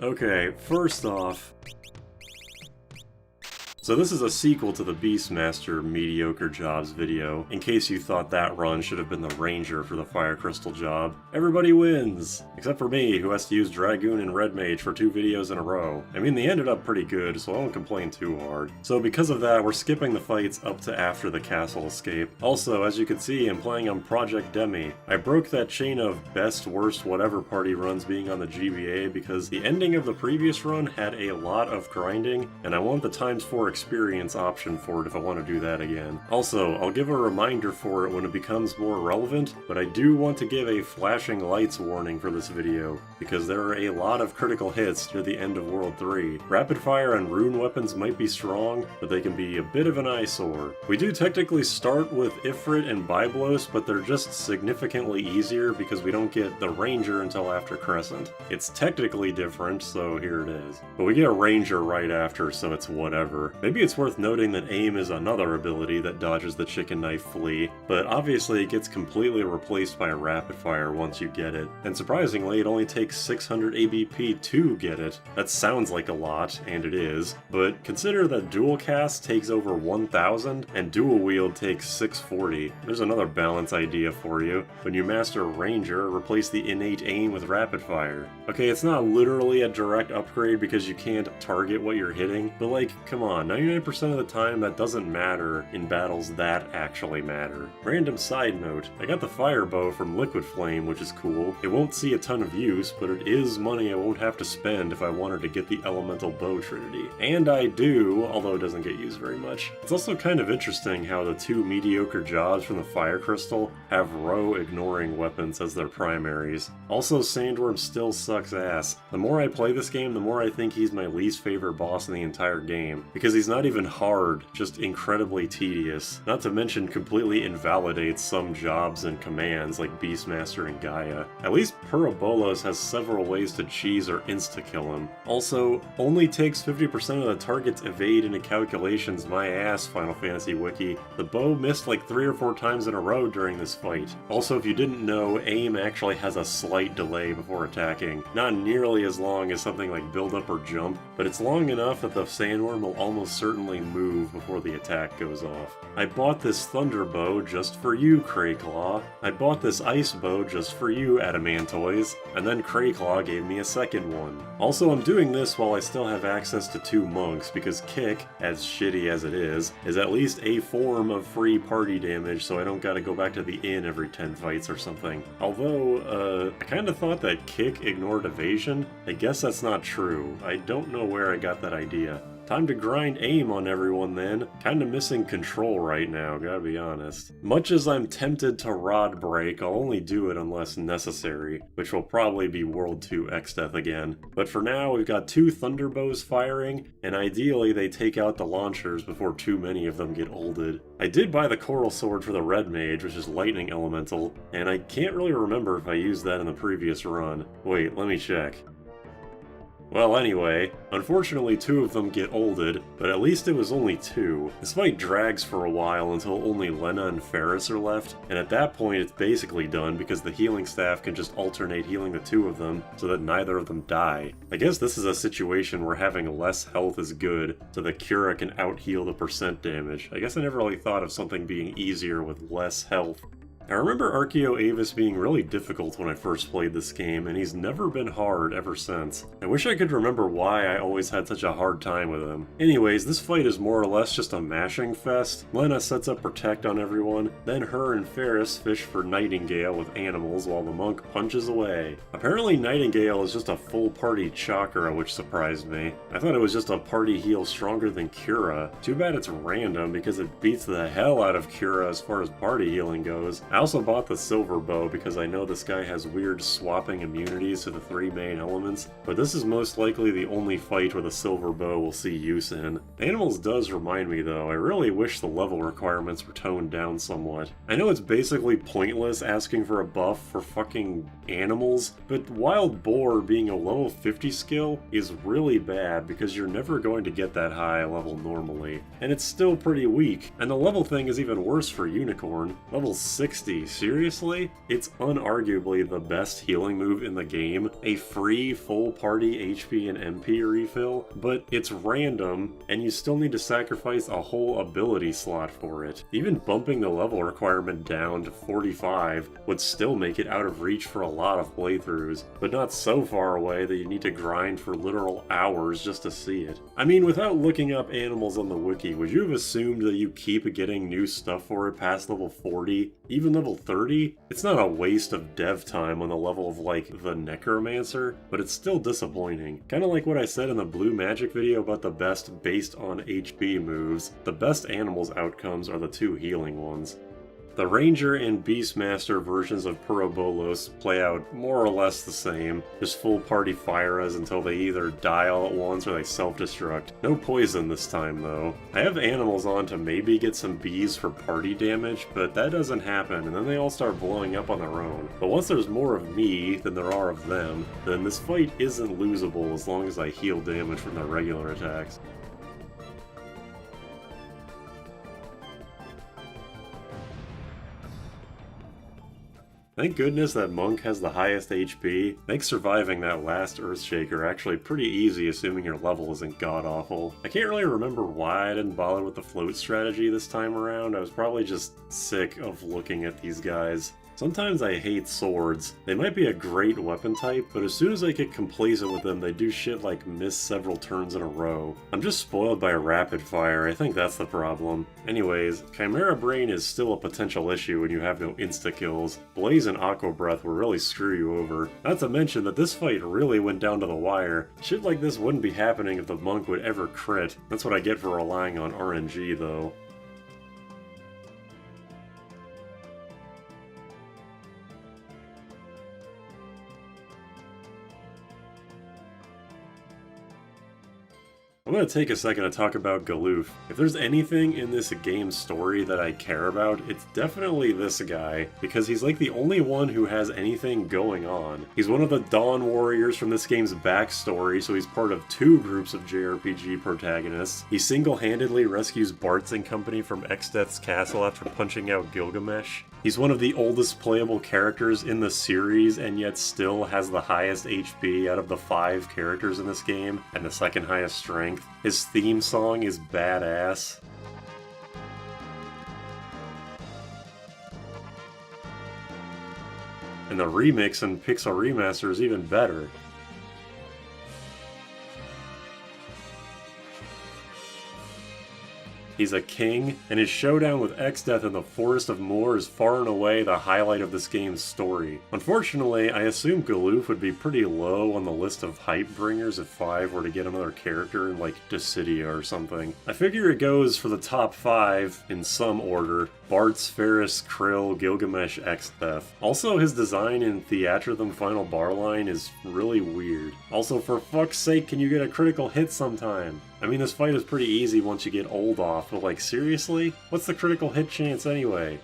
Okay, first off, so this is a sequel to the Beastmaster mediocre jobs video, in case you thought that run should have been the Ranger for the Fire Crystal job. Everybody wins! Except for me, who has to use Dragoon and Red Mage for 2 videos in a row. I mean, they ended up pretty good, so I won't complain too hard. So because of that, we're skipping the fights up to after the castle escape. Also, as you can see, I'm playing on Project Demi. I broke that chain of best, worst, whatever party runs being on the GBA because the ending of the previous run had a lot of grinding, and I want the ×4 experience option for it if I want to do that again. Also, I'll give a reminder for it when it becomes more relevant, but I do want to give a flashing lights warning for this video, because there are a lot of critical hits near the end of World 3. Rapidfire and rune weapons might be strong, but they can be a bit of an eyesore. We do technically start with Ifrit and Byblos, but they're just significantly easier because we don't get the Ranger until after Crescent. It's technically different, so here it is. But we get a Ranger right after, so it's whatever. Maybe it's worth noting that Aim is another ability that dodges the chicken knife flea, but obviously it gets completely replaced by a Rapidfire once you get it. And surprisingly, it only takes 600 ABP to get it. That sounds like a lot, and it is, but consider that dual cast takes over 1000 and dual wield takes 640. There's another balance idea for you. When you master Ranger, replace the innate aim with Rapidfire. Okay, it's not literally a direct upgrade because you can't target what you're hitting, but like, come on, 99% of the time that doesn't matter in battles that actually matter. Random side note, I got the fire bow from Liquid Flame, which is cool. It won't see a ton of use, but it is money I won't have to spend if I wanted to get the elemental bow trinity. And I do, although it doesn't get used very much. It's also kind of interesting how the 2 mediocre jobs from the Fire Crystal have row ignoring weapons as their primaries. Also, Sandworm still sucks ass. The more I play this game, the more I think he's my least favorite boss in the entire game, because he's not even hard, just incredibly tedious. Not to mention completely invalidates some jobs and commands like Beastmaster and Gaia. At least Parabolos has several ways to cheese or insta-kill him. Also, only takes 50% of the target's evade into calculations. My ass, Final Fantasy Wiki. The bow missed like 3 or 4 times in a row during this fight. Also, if you didn't know, aim actually has a slight delay before attacking. Not nearly as long as something like build up or jump, but it's long enough that the sandworm will almost certainly move before the attack goes off. I bought this thunder bow just for you, Crayclaw. I bought this ice bow just for you, Adamantoys. And then Crayclaw gave me a second one. Also, I'm doing this while I still have access to 2 monks, because Kick, as shitty as it is at least a form of free party damage, so I don't gotta go back to the inn every 10 fights or something. Although, I kinda thought that Kick ignored evasion. I guess that's not true. I don't know where I got that idea. Time to grind aim on everyone then. Kinda missing control right now, gotta be honest. Much as I'm tempted to rod break, I'll only do it unless necessary, which will probably be World 2 Exdeath again. But for now, we've got 2 thunderbows firing, and ideally they take out the launchers before too many of them get olded. I did buy the Coral Sword for the Red Mage, which is Lightning Elemental, and I can't really remember if I used that in the previous run. Wait, let me check. Well, anyway, unfortunately 2 of them get olded, but at least it was only 2. This fight drags for a while until only Lena and Faris are left, and at that point it's basically done because the healing staff can just alternate healing the 2 of them so that neither of them die. I guess this is a situation where having less health is good, so that Cura can out-heal the percent damage. I guess I never really thought of something being easier with less health. I remember Archeo Avis being really difficult when I first played this game, and he's never been hard ever since. I wish I could remember why I always had such a hard time with him. Anyways, this fight is more or less just a mashing fest. Lena sets up Protect on everyone, then her and Faris fish for Nightingale with animals while the monk punches away. Apparently Nightingale is just a full party chakra, which surprised me. I thought it was just a party heal stronger than Cura. Too bad it's random because it beats the hell out of Cura as far as party healing goes. I also bought the silver bow because I know this guy has weird swapping immunities to the 3 main elements, but this is most likely the only fight where the silver bow will see use in. Animals does remind me though, I really wish the level requirements were toned down somewhat. I know it's basically pointless asking for a buff for fucking animals, but Wild Boar being a level 50 skill is really bad because you're never going to get that high level normally, and it's still pretty weak. And the level thing is even worse for Unicorn. Level 60 60, seriously? It's unarguably the best healing move in the game, a free full party HP and MP refill, but it's random, and you still need to sacrifice a whole ability slot for it. Even bumping the level requirement down to 45 would still make it out of reach for a lot of playthroughs, but not so far away that you need to grind for literal hours just to see it. I mean, without looking up animals on the wiki, would you have assumed that you keep getting new stuff for it past level 40? Even level 30? It's not a waste of dev time on the level of like the Necromancer, but it's still disappointing. Kinda like what I said in the Blue Magic video about the best based on HP moves, the best animals outcomes are the two healing ones. The Ranger and Beastmaster versions of Purobolos play out more or less the same, just full party fire-as until they either die all at once or they self-destruct. No poison this time though. I have animals on to maybe get some bees for party damage, but that doesn't happen and then they all start blowing up on their own. But once there's more of me than there are of them, then this fight isn't losable as long as I heal damage from their regular attacks. Thank goodness that Monk has the highest HP. Makes surviving that last Earthshaker actually pretty easy assuming your level isn't god-awful. I can't really remember why I didn't bother with the float strategy this time around. I was probably just sick of looking at these guys. Sometimes I hate swords. They might be a great weapon type, but as soon as I get complacent with them, they do shit like miss several turns in a row. I'm just spoiled by Rapidfire, I think that's the problem. Anyways, Chimera Brain is still a potential issue when you have no insta-kills. Blaze and Aqua Breath will really screw you over. Not to mention that this fight really went down to the wire. Shit like this wouldn't be happening if the Monk would ever crit. That's what I get for relying on RNG though. I'm going to take a second to talk about Galuf. If there's anything in this game's story that I care about, it's definitely this guy, because he's like the only one who has anything going on. He's one of the Dawn Warriors from this game's backstory, so he's part of two groups of JRPG protagonists. He single-handedly rescues Bartz and company from Exdeath's castle after punching out Gilgamesh. He's one of the oldest playable characters in the series, and yet still has the highest HP out of the 5 characters in this game, and the second highest strength. His theme song is badass. And the remix and Pixel Remaster is even better. He's a king, and his showdown with Exdeath in the Forest of Moor is far and away the highlight of this game's story. Unfortunately, I assume Galuf would be pretty low on the list of hype bringers if 5 were to get another character in like Dissidia or something. I figure it goes for the top 5 in some order. Bartz, Faris, Krill, Gilgamesh, Exdeath. Also, his design in Theatrhythm Final Bar line is really weird. Also, for fuck's sake, can you get a critical hit sometime? I mean, this fight is pretty easy once you get old off, but like, seriously? What's the critical hit chance anyway?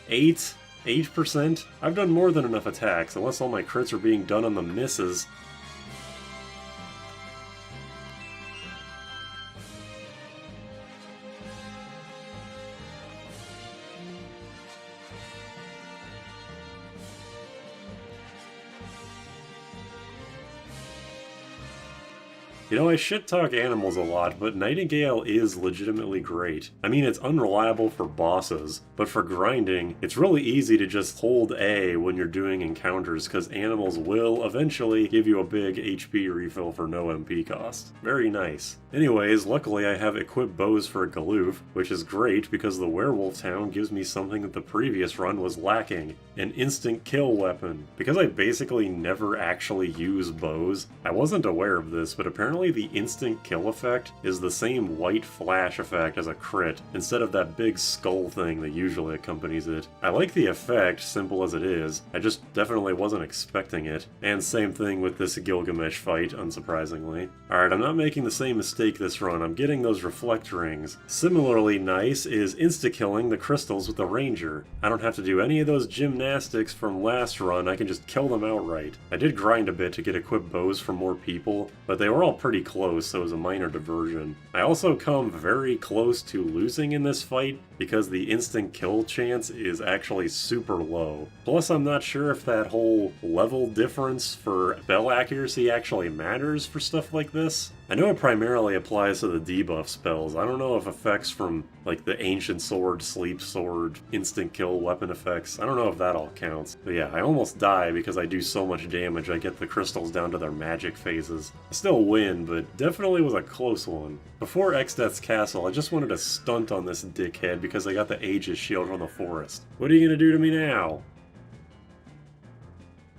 8? 8%? I've done more than enough attacks, unless all my crits are being done on the misses. You know, I shit-talk animals a lot, but Nightingale is legitimately great. I mean, it's unreliable for bosses, but for grinding, it's really easy to just hold A when you're doing encounters, because animals will eventually give you a big HP refill for no MP cost. Very nice. Anyways, luckily I have equipped bows for Galuf, which is great because the Werewolf Town gives me something that the previous run was lacking, an instant kill weapon. Because I basically never actually use bows, I wasn't aware of this, but apparently the instant kill effect is the same white flash effect as a crit, instead of that big skull thing that usually accompanies it. I like the effect, simple as it is, I just definitely wasn't expecting it. And same thing with this Gilgamesh fight, unsurprisingly. Alright, I'm not making the same mistake this run, I'm getting those reflect rings. Similarly nice is insta-killing the crystals with the Ranger. I don't have to do any of those gymnastics from last run, I can just kill them outright. I did grind a bit to get equipped bows for more people, but they were all pretty pretty close, so it was a minor diversion. I also come very close to losing in this fight because the instant kill chance is actually super low. Plus, I'm not sure if that whole level difference for spell accuracy actually matters for stuff like this. I know it primarily applies to the debuff spells. I don't know if effects from like the Ancient Sword, Sleep Sword, instant kill weapon effects, I don't know if that all counts. But yeah, I almost die because I do so much damage I get the crystals down to their magic phases. I still win, but definitely was a close one. Before Exdeath's castle, I just wanted to stunt on this dickhead because I got the Aegis shield from the forest. What are you gonna do to me now?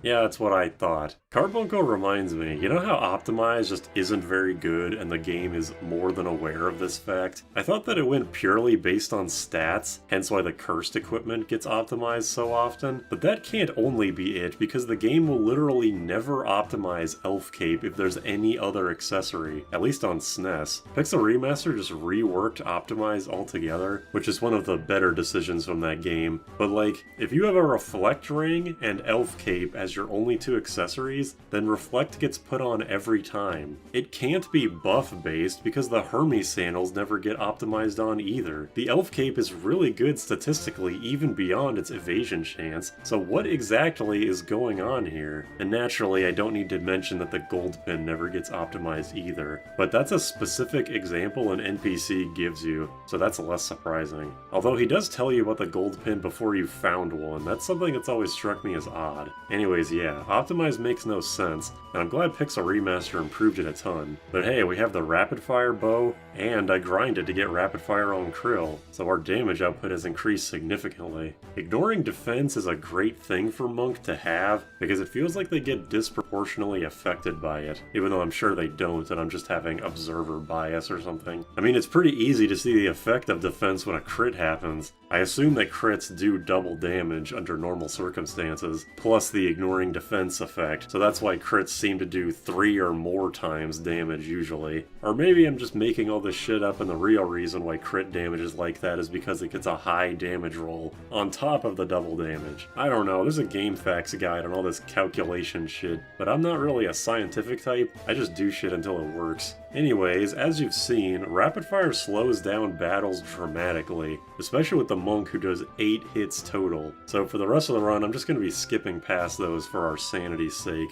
Yeah, that's what I thought. Carbuncle reminds me, you know how Optimize just isn't very good and the game is more than aware of this fact? I thought that it went purely based on stats, hence why the cursed equipment gets optimized so often, but that can't only be it because the game will literally never optimize Elf Cape if there's any other accessory, at least on SNES. Pixel Remaster just reworked Optimize altogether, which is one of the better decisions from that game, but like, if you have a Reflect Ring and Elf Cape as your only two accessories, then Reflect gets put on every time. It can't be buff based because the Hermes sandals never get optimized on either. The Elf Cape is really good statistically even beyond its evasion chance, so what exactly is going on here? And naturally I don't need to mention that the gold pin never gets optimized either, but that's a specific example an NPC gives you, so that's less surprising. Although he does tell you about the gold pin before you found one, that's something that's always struck me as odd. Anyways, yeah, Optimize makes no sense, and I'm glad Pixel Remaster improved it a ton. But hey, we have the Rapidfire bow, and I grinded to get Rapidfire on Krill, so our damage output has increased significantly. Ignoring defense is a great thing for Monk to have, because it feels like they get disproportionately affected by it, even though I'm sure they don't and I'm just having observer bias or something. I mean, it's pretty easy to see the effect of defense when a crit happens. I assume that crits do double damage under normal circumstances, plus the ignoring defense effect, so that's why crits seem to do 3 or more times damage usually. Or maybe I'm just making all this shit up and the real reason why crit damage is like that is because it gets a high damage roll on top of the double damage. I don't know, there's a game facts guide on all this calculation shit, but I'm not really a scientific type, I just do shit until it works. Anyways, as you've seen, Rapidfire slows down battles dramatically, especially with the Monk who does 8 hits total. So for the rest of the run, I'm just going to be skipping past those for our sanity's sake.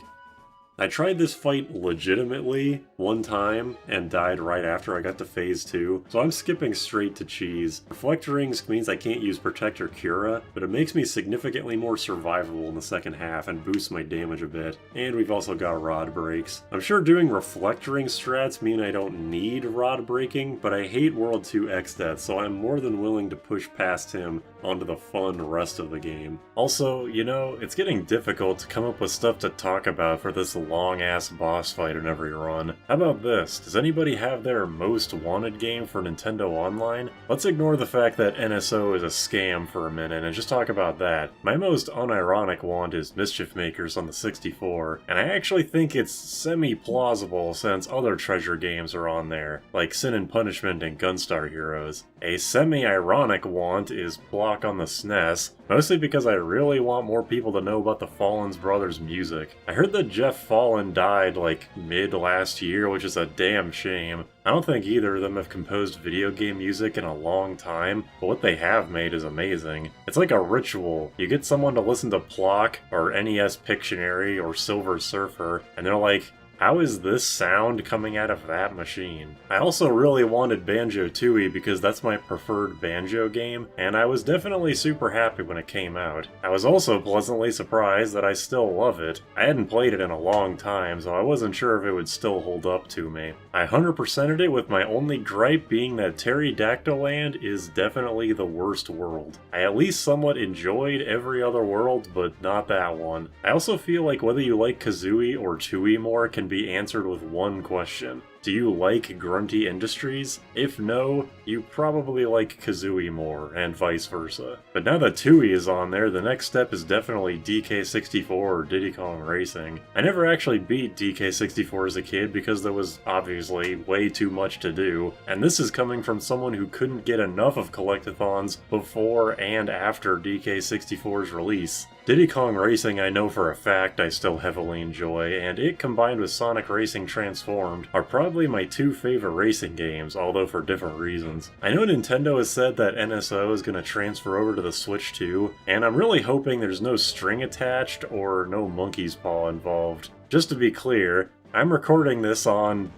I tried this fight legitimately one time and died right after I got to phase 2, so I'm skipping straight to cheese. Reflect Rings means I can't use Protect or Cura, but it makes me significantly more survivable in the second half and boosts my damage a bit. And we've also got Rod Breaks. I'm sure doing Reflect Ring strats mean I don't need Rod Breaking, but I hate World 2 Exdeath, so I'm more than willing to push past him onto the fun rest of the game. Also, you know, it's getting difficult to come up with stuff to talk about for this long-ass boss fight in every run. How about this? Does anybody have their most wanted game for Nintendo Online? Let's ignore the fact that NSO is a scam for a minute and just talk about that. My most unironic want is Mischief Makers on the 64, and I actually think it's semi-plausible since other treasure games are on there, like Sin and Punishment and Gunstar Heroes. A semi-ironic want is Block on the SNES, mostly because I really want more people to know about the Fallen Brothers music. I heard that Jeff Fallen died like mid last year, which is a damn shame. I don't think either of them have composed video game music in a long time, but what they have made is amazing. It's like a ritual. You get someone to listen to Plock, or NES Pictionary, or Silver Surfer, and they're like, how is this sound coming out of that machine? I also really wanted Banjo-Tooie because that's my preferred Banjo game, and I was definitely super happy when it came out. I was also pleasantly surprised that I still love it. I hadn't played it in a long time, so I wasn't sure if it would still hold up to me. I 100%ed it with my only gripe being that Pterodactyl Land is definitely the worst world. I at least somewhat enjoyed every other world, but not that one. I also feel like whether you like Kazooie or Tooie more can be answered with one question. Do you like Grunty Industries? If no, you probably like Kazooie more, and vice versa. But now that Tooie is on there, the next step is definitely DK64 or Diddy Kong Racing. I never actually beat DK64 as a kid because there was obviously way too much to do, and this is coming from someone who couldn't get enough of collectathons before and after DK64's release. Diddy Kong Racing I know for a fact I still heavily enjoy, and it combined with Sonic Racing Transformed are probably probably my two favorite racing games, although for different reasons. I know Nintendo has said that NSO is going to transfer over to the Switch too, and I'm really hoping there's no string attached or no monkey's paw involved. Just to be clear, I'm recording this on,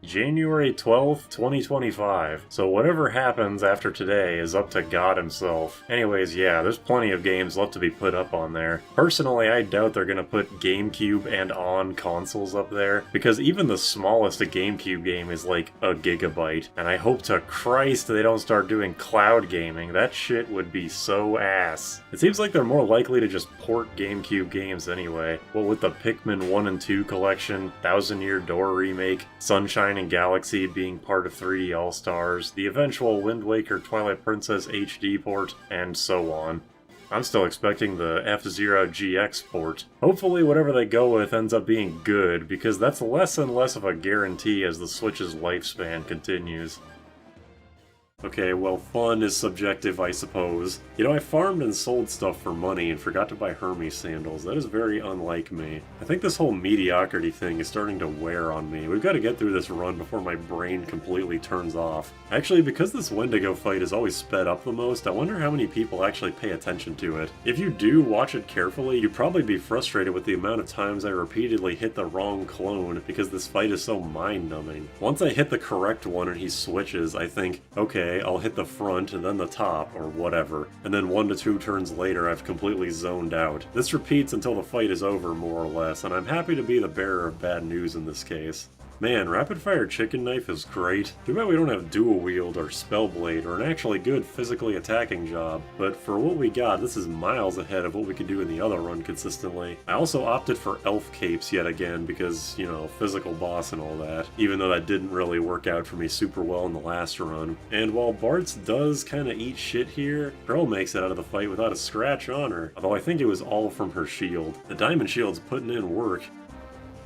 January 12th, 2025, so whatever happens after today is up to God himself. Anyways, yeah, there's plenty of games left to be put up on there. Personally, I doubt they're gonna put GameCube and ON consoles up there, because even the smallest GameCube game is like a gigabyte, and I hope to Christ they don't start doing cloud gaming. That shit would be so ass. It seems like they're more likely to just port GameCube games anyway. What with the Pikmin 1 and 2 collection, Thousand Year Door remake, Sunshine and Galaxy being part of 3D All-Stars, the eventual Wind Waker Twilight Princess HD port, and so on. I'm still expecting the F-Zero GX port. Hopefully whatever they go with ends up being good, because that's less and less of a guarantee as the Switch's lifespan continues. Okay, well, fun is subjective, I suppose. You know, I farmed and sold stuff for money and forgot to buy Hermes sandals. That is very unlike me. I think this whole mediocrity thing is starting to wear on me. We've got to get through this run before my brain completely turns off. Actually, because this Wendigo fight is always sped up the most, I wonder how many people actually pay attention to it. If you do watch it carefully, you'd probably be frustrated with the amount of times I repeatedly hit the wrong clone because this fight is so mind-numbing. Once I hit the correct one and he switches, I think, okay, I'll hit the front and then the top, or whatever, and then 1 to 2 turns later I've completely zoned out. This repeats until the fight is over, more or less, and I'm happy to be the bearer of bad news in this case. Man, Rapidfire Chicken Knife is great. Too bad we don't have Dual Wield or Spellblade or an actually good physically attacking job, but for what we got, this is miles ahead of what we could do in the other run consistently. I also opted for Elf Capes yet again because, you know, physical boss and all that, even though that didn't really work out for me super well in the last run. And while Bartz does kinda eat shit here, Crenel makes it out of the fight without a scratch on her, although I think it was all from her shield. The Diamond Shield's putting in work.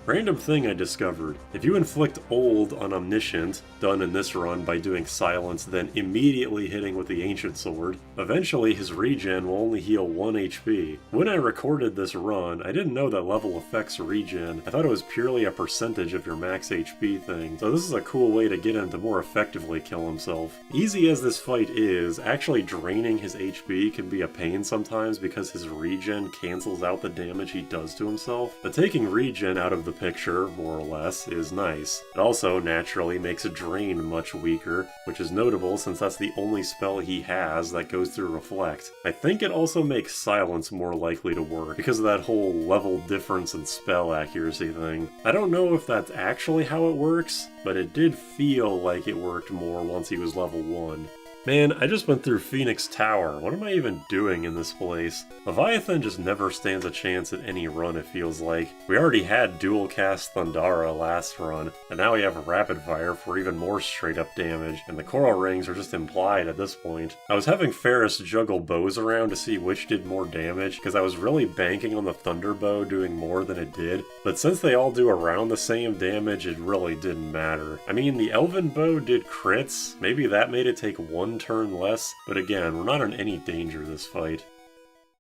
Random thing I discovered. If you inflict Old on Omniscient, done in this run by doing Silence, then immediately hitting with the Ancient Sword, eventually his regen will only heal 1 HP. When I recorded this run, I didn't know that level affects regen. I thought it was purely a percentage of your max HP thing, so this is a cool way to get him to more effectively kill himself. Easy as this fight is, actually draining his HP can be a pain sometimes because his regen cancels out the damage he does to himself, but taking regen out of the picture, more or less, is nice. It also naturally makes a drain much weaker, which is notable since that's the only spell he has that goes through Reflect. I think it also makes Silence more likely to work, because of that whole level difference in spell accuracy thing. I don't know if that's actually how it works, but it did feel like it worked more once he was level 1. Man, I just went through Phoenix Tower. What am I even doing in this place? Leviathan just never stands a chance at any run, it feels like. We already had dual cast Thundara last run, and now we have Rapidfire for even more straight up damage, and the coral rings are just implied at this point. I was having Faris juggle bows around to see which did more damage, because I was really banking on the Thunder Bow doing more than it did, but since they all do around the same damage, it really didn't matter. I mean, the Elven Bow did crits, maybe that made it take 1 turn less, but again, we're not in any danger this fight.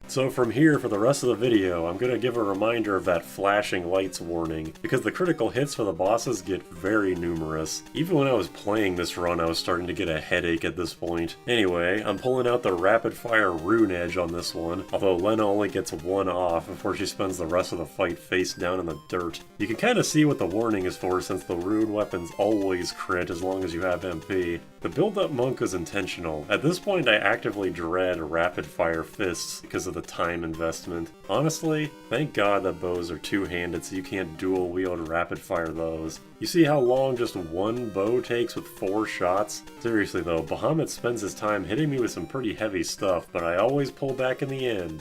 So from here, for the rest of the video, I'm gonna give a reminder of that flashing lights warning, because the critical hits for the bosses get very numerous. Even when I was playing this run, I was starting to get a headache at this point. Anyway, I'm pulling out the Rapidfire Rune Edge on this one, although Lena only gets 1 off before she spends the rest of the fight face down in the dirt. You can kinda see what the warning is for since the rune weapons always crit as long as you have MP. The build-up monk is intentional. At this point, I actively dread Rapid-Fire Fists because of the time investment. Honestly, thank God that bows are two-handed so you can't dual-wield Rapid-Fire those. You see how long just 1 bow takes with 4 shots? Seriously though, Bahamut spends his time hitting me with some pretty heavy stuff, but I always pull back in the end.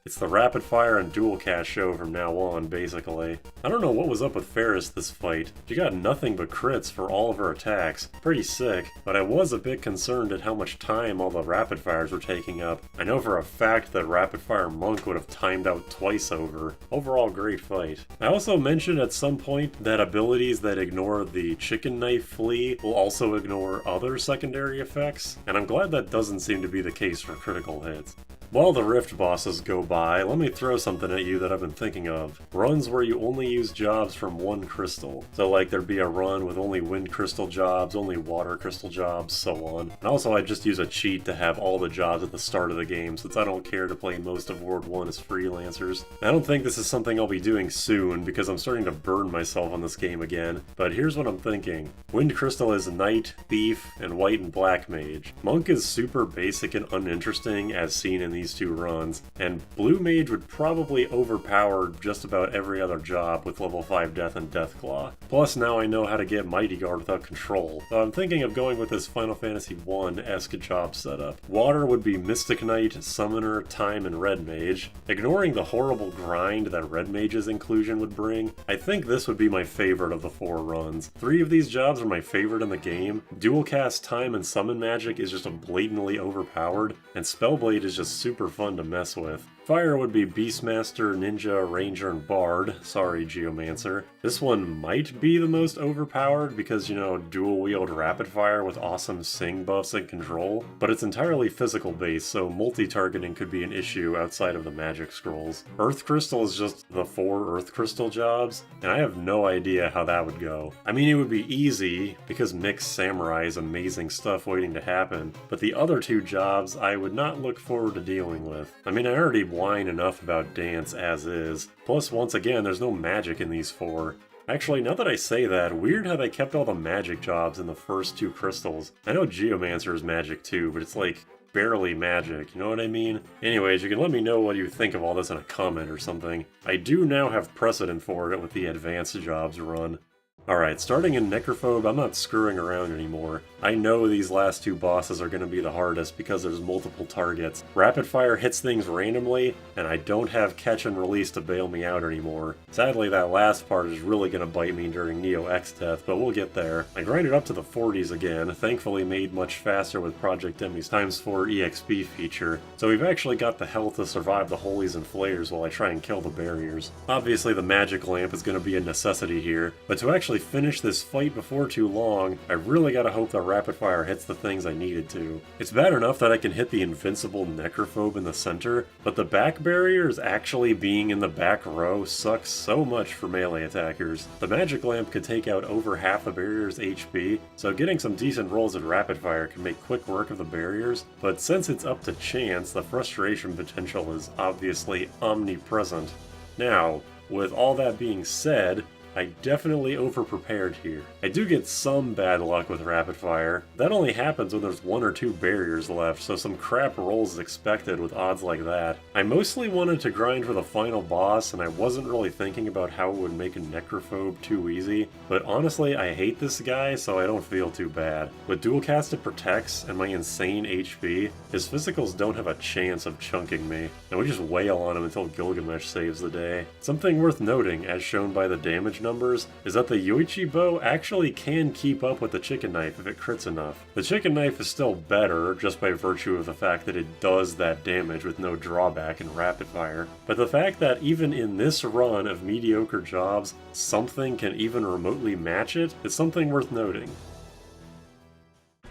It's the rapid fire and dual cast show from now on, basically. I don't know what was up with Faris this fight. She got nothing but crits for all of her attacks. Pretty sick, but I was a bit concerned at how much time all the rapid fires were taking up. I know for a fact that Rapid Fire Monk would have timed out twice over. Overall, great fight. I also mentioned at some point that abilities that ignore the chicken knife flea will also ignore other secondary effects, and I'm glad that doesn't seem to be the case for critical hits. While the Rift bosses go by, let me throw something at you that I've been thinking of. Runs where you only use jobs from one crystal. So like there'd be a run with only wind crystal jobs, only water crystal jobs, so on. And also I'd just use a cheat to have all the jobs at the start of the game, since I don't care to play most of World 1 as freelancers. I don't think this is something I'll be doing soon, because I'm starting to burn myself on this game again. But here's what I'm thinking. Wind crystal is Knight, Thief, and White and Black Mage. Monk is super basic and uninteresting as seen in these two runs, and Blue Mage would probably overpower just about every other job with level 5 Death and Deathclaw. Plus now I know how to get Mighty Guard without control, so I'm thinking of going with this Final Fantasy I-esque job setup. Water would be Mystic Knight, Summoner, Time, and Red Mage. Ignoring the horrible grind that Red Mage's inclusion would bring, I think this would be my favorite of the 4 runs. 3 of these jobs are my favorite in the game. Dual cast Time and Summon magic is just blatantly overpowered, and Spellblade is just super fun to mess with. Fire would be Beastmaster, Ninja, Ranger, and Bard. Sorry, Geomancer. This one might be the most overpowered because, you know, dual-wield Rapidfire with awesome Sing buffs and control, but it's entirely physical-based, so multi-targeting could be an issue outside of the magic scrolls. Earth Crystal is just the 4 Earth Crystal jobs, and I have no idea how that would go. I mean, it would be easy, because Mixed Samurai is amazing stuff waiting to happen, but the other 2 jobs I would not look forward to dealing with. I mean, I already whine enough about dance as is. Plus, once again, there's no magic in these 4. Actually, now that I say that, weird how they kept all the magic jobs in the first 2 crystals. I know Geomancer is magic too, but it's like barely magic, you know what I mean? Anyways, you can let me know what you think of all this in a comment or something. I do now have precedent for it with the advanced jobs run. Alright, starting in Necrophobe, I'm not screwing around anymore. I know these last 2 bosses are going to be the hardest because there's multiple targets. Rapid Fire hits things randomly, and I don't have Catch and Release to bail me out anymore. Sadly, that last part is really going to bite me during Neo Exdeath, but we'll get there. I grinded up to the 40s again, thankfully made much faster with Project Emmy's ×4 EXP feature, so we've actually got the health to survive the Holies and Flares while I try and kill the barriers. Obviously the Magic Lamp is going to be a necessity here, but to actually finish this fight before too long, I really gotta hope that Rapid Fire hits the things I needed to. It's bad enough that I can hit the invincible Necrophobe in the center, but the back barriers actually being in the back row sucks so much for melee attackers. The Magic Lamp could take out over half the barrier's HP, so getting some decent rolls at Rapid Fire can make quick work of the barriers, but since it's up to chance, the frustration potential is obviously omnipresent. Now, with all that being said, I definitely overprepared here. I do get some bad luck with Rapid Fire. That only happens when there's 1 or 2 barriers left, so some crap rolls is expected with odds like that. I mostly wanted to grind for the final boss, and I wasn't really thinking about how it would make a Necrophobe too easy, but honestly I hate this guy, so I don't feel too bad. With dual casted Protects and my insane HP, his physicals don't have a chance of chunking me, and we just wail on him until Gilgamesh saves the day. Something worth noting, as shown by the damage numbers, is that the Yoichi bow actually can keep up with the chicken knife if it crits enough. The chicken knife is still better just by virtue of the fact that it does that damage with no drawback in Rapid Fire, but the fact that even in this run of mediocre jobs, something can even remotely match it is something worth noting.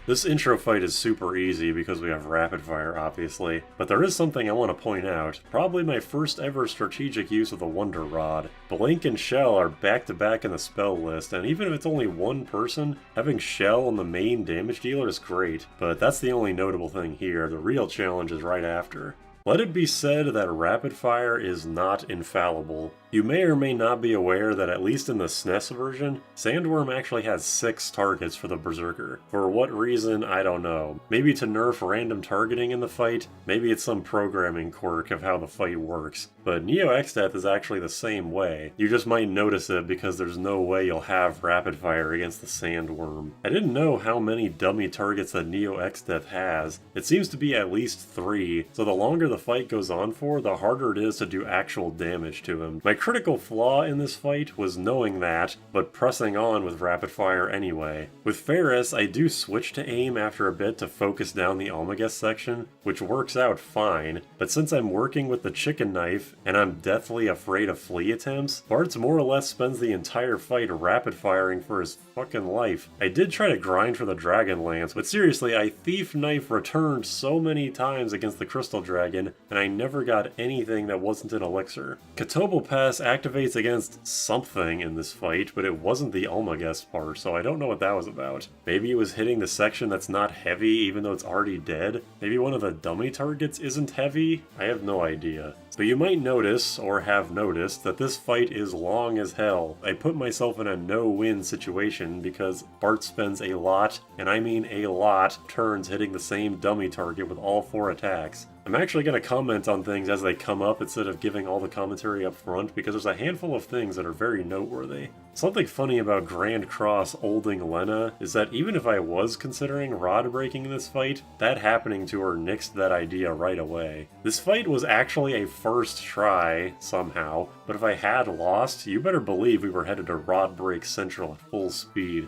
This intro fight is super easy because we have Rapid Fire, obviously, but there is something I want to point out. Probably my first ever strategic use of the Wonder Rod. Blink and Shell are back to back in the spell list, and even if it's only one person, having Shell on the main damage dealer is great, but that's the only notable thing here. The real challenge is right after. Let it be said that Rapid Fire is not infallible. You may or may not be aware that at least in the SNES version, Sandworm actually has 6 targets for the Berserker. For what reason, I don't know. Maybe to nerf random targeting in the fight, maybe it's some programming quirk of how the fight works. But Neo Exdeath is actually the same way. You just might notice it because there's no way you'll have Rapid Fire against the Sandworm. I didn't know how many dummy targets that Neo Exdeath has. It seems to be at least 3, so the longer the fight goes on for, the harder it is to do actual damage to him. My critical flaw in this fight was knowing that, but pressing on with Rapidfire anyway. With Faris, I do switch to aim after a bit to focus down the Almaguest section, which works out fine, but since I'm working with the chicken knife, and I'm deathly afraid of flea attempts, Bartz more or less spends the entire fight rapid-firing for his fucking life. I did try to grind for the Dragon Lance, but seriously, I Thief Knife returned so many times against the Crystal Dragon, and I never got anything that wasn't an elixir. Kotobel Pass activates against something in this fight, but it wasn't the Almaguest part, so I don't know what that was about. Maybe it was hitting the section that's not heavy even though it's already dead? Maybe one of the dummy targets isn't heavy? I have no idea. But you might notice, or have noticed, that this fight is long as hell. I put myself in a no-win situation because Bart spends a lot, and I mean a lot, turns hitting the same dummy target with all 4 attacks. I'm actually going to comment on things as they come up instead of giving all the commentary up front because there's a handful of things that are very noteworthy. Something funny about Grand Cross olding Lena is that even if I was considering rod breaking in this fight, that happening to her nixed that idea right away. This fight was actually a first try, somehow, but if I had lost, you better believe we were headed to Rod Break Central at full speed.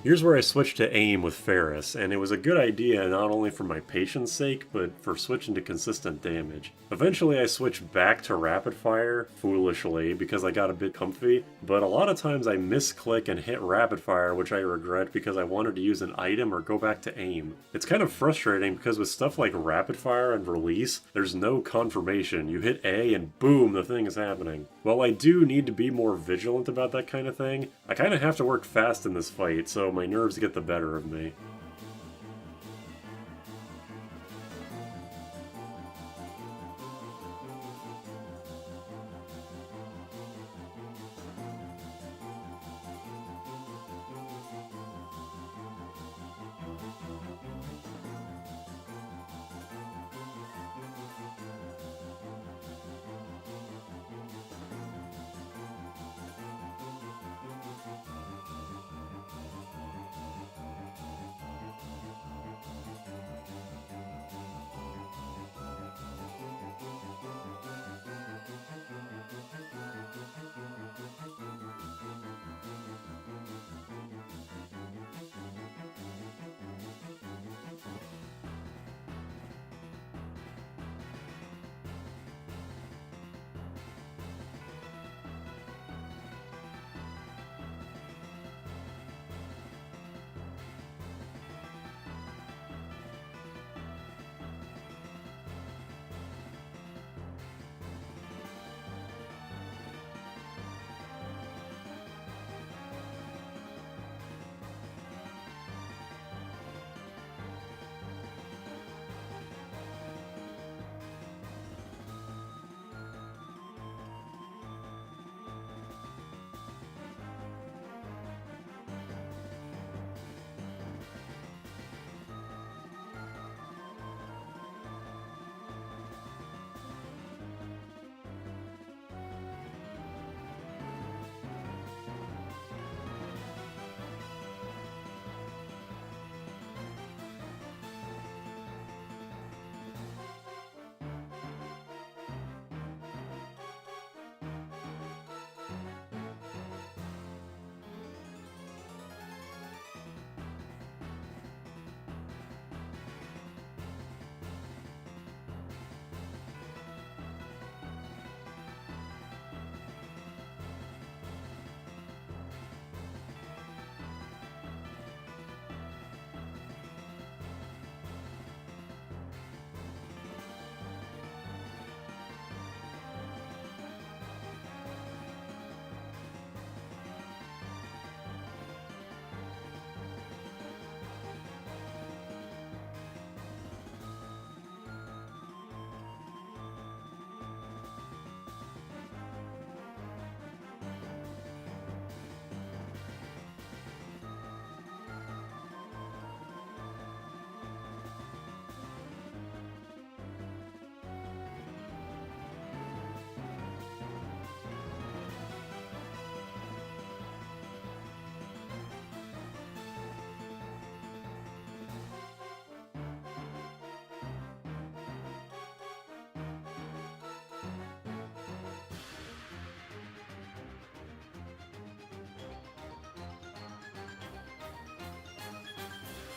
Here's where I switched to aim with Faris, and it was a good idea not only for my patience sake, but for switching to consistent damage. Eventually I switched back to Rapidfire, foolishly, because I got a bit comfy, but a lot of times I misclick and hit Rapidfire, which I regret because I wanted to use an item or go back to aim. It's kind of frustrating because with stuff like Rapidfire and Release, there's no confirmation. You hit A and boom, the thing is happening. While I do need to be more vigilant about that kind of thing, I kind of have to work fast in this fight, so my nerves get the better of me.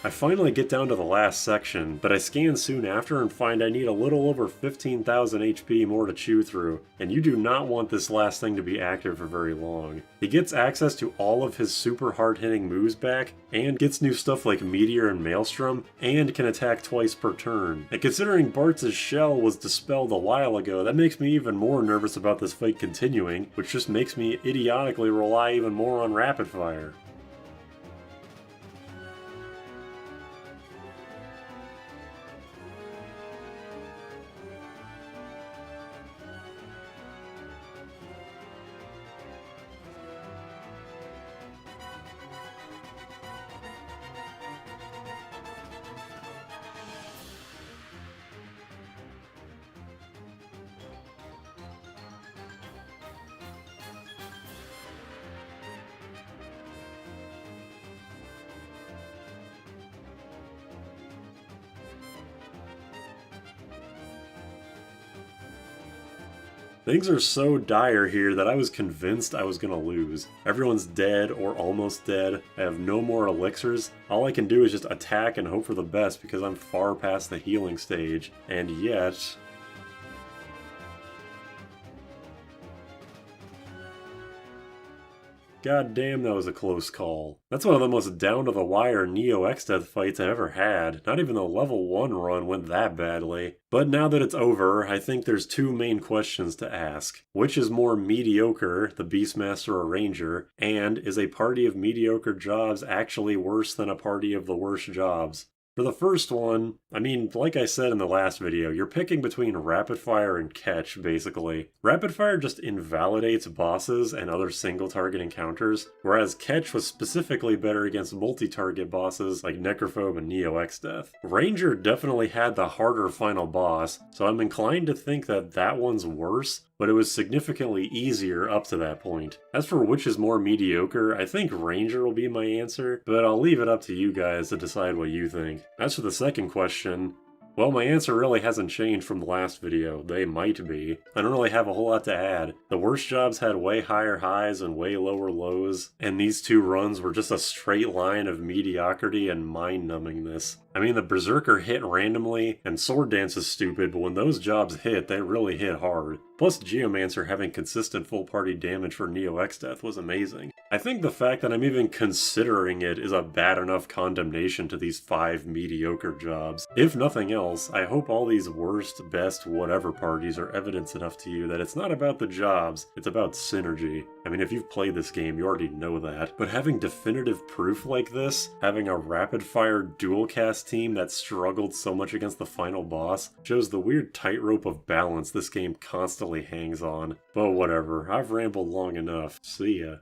I finally get down to the last section, but I scan soon after and find I need a little over 15,000 HP more to chew through, and you do not want this last thing to be active for very long. He gets access to all of his super hard-hitting moves back, and gets new stuff like Meteor and Maelstrom, and can attack twice per turn. And considering Bart's shell was dispelled a while ago, that makes me even more nervous about this fight continuing, which just makes me idiotically rely even more on Rapidfire. Things are so dire here that I was convinced I was gonna lose. Everyone's dead or almost dead. I have no more elixirs. All I can do is just attack and hope for the best because I'm far past the healing stage. And yet... God damn, that was a close call. That's one of the most down-to-the-wire Neo Exdeath fights I ever had. Not even the level 1 run went that badly. But now that it's over, I think there's two main questions to ask. Which is more mediocre, the Beastmaster or Ranger? And is a party of mediocre jobs actually worse than a party of the worst jobs? For the first one, I mean, like I said in the last video, you're picking between Rapidfire and Catch, basically. Rapidfire just invalidates bosses and other single-target encounters, whereas Catch was specifically better against multi-target bosses like Necrophobe and Neo Exdeath. Ranger definitely had the harder final boss, so I'm inclined to think that that one's worse, but it was significantly easier up to that point. As for which is more mediocre, I think Ranger will be my answer, but I'll leave it up to you guys to decide what you think. As for the second question, well, my answer really hasn't changed from the last video. They might be. I don't really have a whole lot to add. The worst jobs had way higher highs and way lower lows, and these two runs were just a straight line of mediocrity and mind-numbingness. I mean, the Berserker hit randomly, and Sword Dance is stupid, but when those jobs hit, they really hit hard. Plus, Geomancer having consistent full party damage for Neo Exdeath was amazing. I think the fact that I'm even considering it is a bad enough condemnation to these 5 mediocre jobs. If nothing else, I hope all these worst, best, whatever parties are evidence enough to you that it's not about the jobs, it's about synergy. I mean, if you've played this game, you already know that. But having definitive proof like this, having a rapid-fire dual-cast team that struggled so much against the final boss, shows the weird tightrope of balance this game constantly hangs on. But whatever, I've rambled long enough. See ya.